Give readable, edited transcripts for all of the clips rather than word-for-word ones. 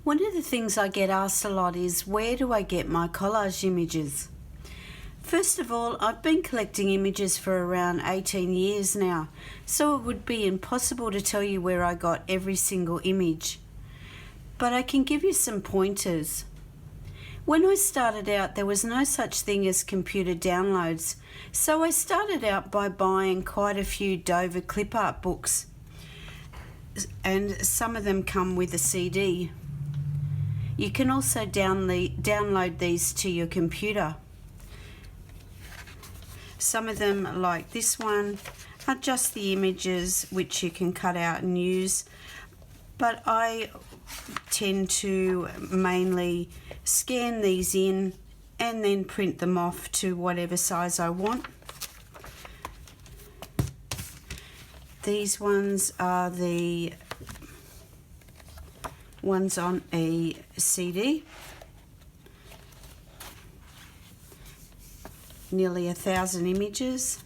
One of the things I get asked a lot is, where do I get my collage images? First of all, I've been collecting images for around 18 years now, so it would be impossible to tell you where I got every single image. But I can give you some pointers. When I started out, there was no such thing as computer downloads, so I started out by buying quite a few Dover clip art books, and some of them come with a CD. You can also download these to your computer. Some of them, like this one, are just the images which you can cut out and use, but I tend to mainly scan these in and then print them off to whatever size I want. These ones are the ones on a CD, nearly 1,000 images.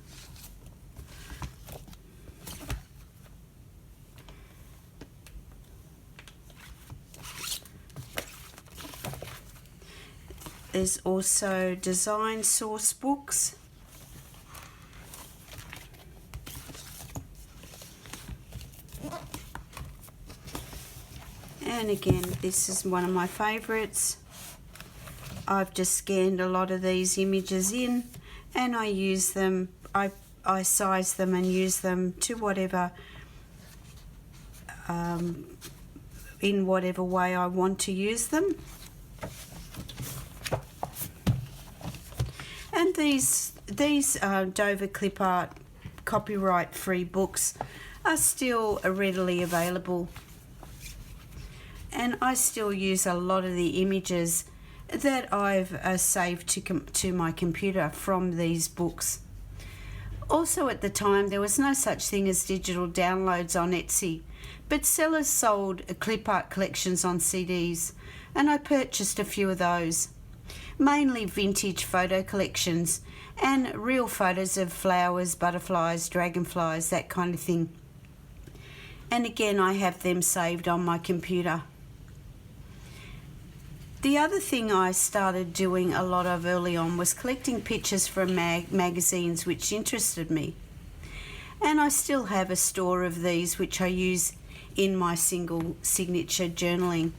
There's also design source books. And again, this is one of my favorites. I've just scanned a lot of these images in and I use them, I size them and use them to whatever, in whatever way I want to use them. And these Dover clip art copyright free books are still readily available. And I still use a lot of the images that I've saved to my computer from these books. Also at the time, there was no such thing as digital downloads on Etsy, but sellers sold clip art collections on CDs, and I purchased a few of those. Mainly vintage photo collections and real photos of flowers, butterflies, dragonflies, that kind of thing. And again, I have them saved on my computer. The other thing I started doing a lot of early on was collecting pictures from magazines which interested me. And I still have a store of these which I use in my single signature journaling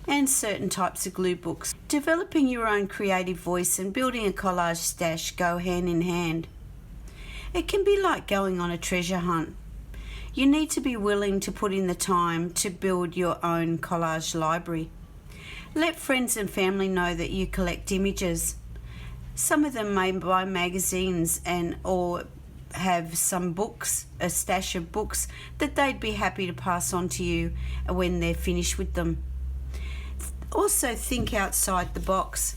and certain types of glue books. Developing your own creative voice and building a collage stash go hand in hand. It can be like going on a treasure hunt. You need to be willing to put in the time to build your own collage library. Let friends and family know that you collect images. Some of them may buy magazines or have some books, a stash of books that they'd be happy to pass on to you when they're finished with them. Also think outside the box.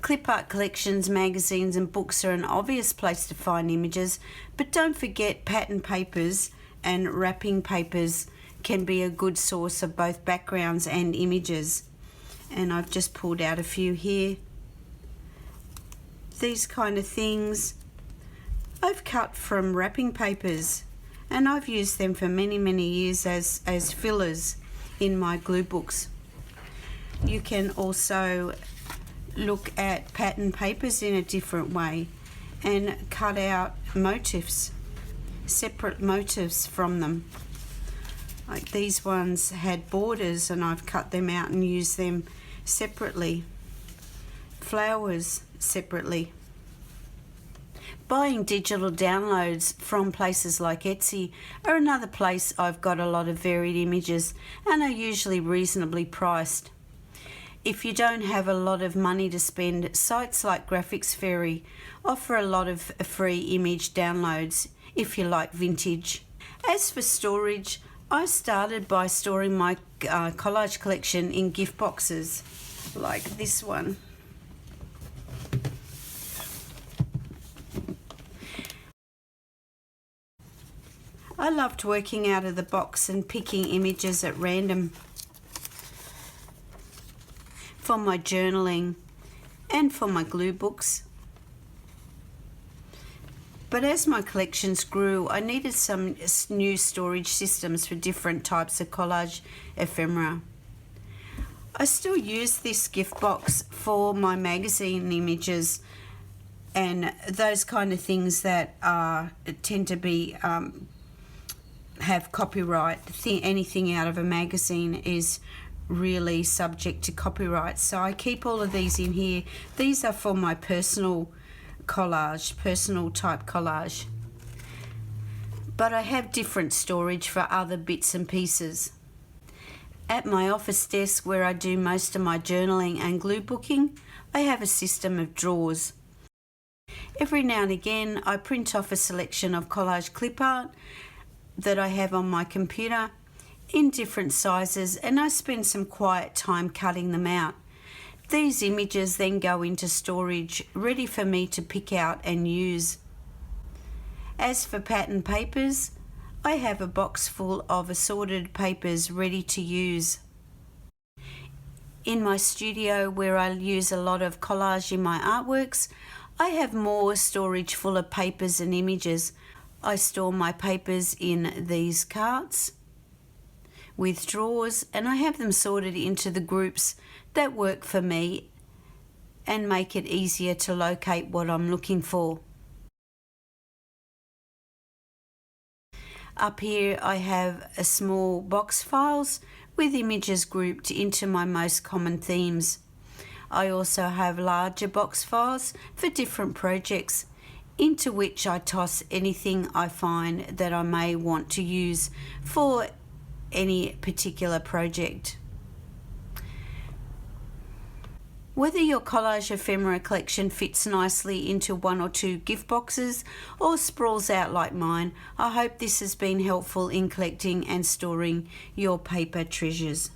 Clip art collections, magazines and books are an obvious place to find images, but don't forget pattern papers and wrapping papers can be a good source of both backgrounds and images. And I've just pulled out a few here. These kind of things I've cut from wrapping papers, and I've used them for many years as fillers in my glue books. You can also look at pattern papers in a different way and cut out motifs, separate motifs from them. Like these ones had borders and I've cut them out and used them separately. Flowers separately. Buying digital downloads from places like Etsy are another place I've got a lot of varied images and are usually reasonably priced. If you don't have a lot of money to spend, sites like Graphics Fairy offer a lot of free image downloads if you like vintage. As for storage, I started by storing my collage collection in gift boxes, like this one. I loved working out of the box and picking images at random for my journaling and for my glue books. But as my collections grew, I needed some new storage systems for different types of collage ephemera. I still use this gift box for my magazine images and those kind of things that tend to be have copyright. Anything out of a magazine is really subject to copyright, so I keep all of these in here. These are for my personal collage, personal type collage, but I have different storage for other bits and pieces. At my office desk, where I do most of my journaling and glue booking, I have a system of drawers. Every now and again I print off a selection of collage clip art that I have on my computer in different sizes, and I spend some quiet time cutting them out. These images then go into storage, ready for me to pick out and use. As for pattern papers, I have a box full of assorted papers ready to use. In my studio, where I use a lot of collage in my artworks, I have more storage full of papers and images. I store my papers in these carts with drawers, and I have them sorted into the groups that work for me and make it easier to locate what I'm looking for. Up here I have a small box files with images grouped into my most common themes. I also have larger box files for different projects, into which I toss anything I find that I may want to use for any particular project. Whether your collage ephemera collection fits nicely into one or two gift boxes or sprawls out like mine, I hope this has been helpful in collecting and storing your paper treasures.